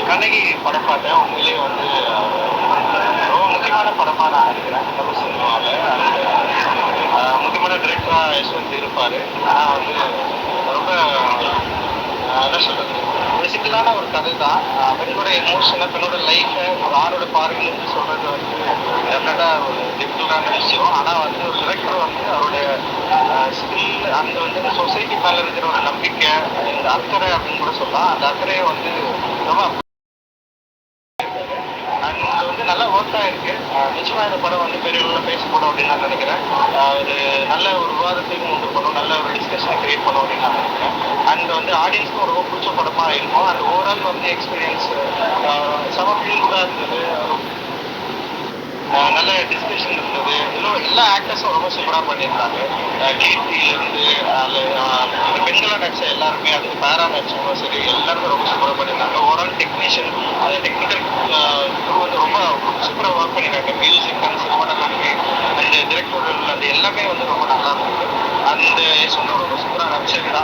கண்ணகி படம் பார்த்தேன். உண்மையிலேயே வந்து ரொம்ப முக்கியமான படமா நான் நினைக்கிறேன் தமிழ் சினிமாவுல. முக்கியமான டைரக்டரா யஷ்வந்த் இருப்பாரு. ஆனா வந்து ரொம்ப என்ன சொல்றது, ஒரு சிம்பிளான ஒரு கதை தான். பெண்ணோட எமோஷனை, பெண்ணோட லைஃப ஒரு ஆணோட பார்வையிலிருந்து சொல்றது வந்து டெஃபினட்டா ஒரு டிஃபிகல்ட்டான விஷயம். ஆனா வந்து ஒரு டைரக்டர் வந்து அவருடைய ஸ்கில், அந்த வந்து இந்த சொசைட்டி மேல இருக்கிற ஒரு நம்பிக்கை, இந்த அக்கறை அப்படின்னு கூட சொல்லலாம். அந்த அக்கறையை வந்து ரொம்ப அண்ட் வந்து நல்லா ஒர்க் ஆயிருக்கு. நிச்சயமா இந்த படம் வந்து பெரிய அளவில் பேசப்படும் அப்படின்னு நான் நினைக்கிறேன். ஒரு நல்ல ஒரு விவாதத்தையும் உண்டு பண்ணும், நல்ல ஒரு டிஸ்கஷனை கிரியேட் பண்ணும் அப்படின்னு நான் நினைக்கிறேன். அண்ட் வந்து ஆடியன்ஸ்க்கும் ரொம்ப பிடிச்ச படமா இருக்கும். அண்ட் ஓவரால் வந்து எக்ஸ்பீரியன்ஸ் செம ஃபீல் கூட இருந்தது. நல்ல டிஸ்கஷன் இருந்தது. இன்னும் எல்லா ஆக்டர்ஸும் ரொம்ப சூப்பராக பண்ணியிருந்தாங்க. கீர்த்தியிலிருந்து பெண்களாக நடிச்ச எல்லாருமே, அதுக்கு பேரா நடிச்சவங்களும் சரி, எல்லாருமே ரொம்ப சூப்பராக பண்ணியிருந்தாங்க. ஓவரால் டெக்னீஷியன், அது டெக்னிக்கல் வந்து ரொம்ப சூப்பராக ஒர்க் பண்ணியிருக்காங்க. மியூசிக் அண்ட் சினிமாட்டோகிராஃபி அந்த டிரெக்டர்கள் அது எல்லாமே வந்து ரொம்ப நல்லா இருந்தது. அந்த யஷ்வந்த் ரொம்ப சூப்பராக நடிச்சிருந்தா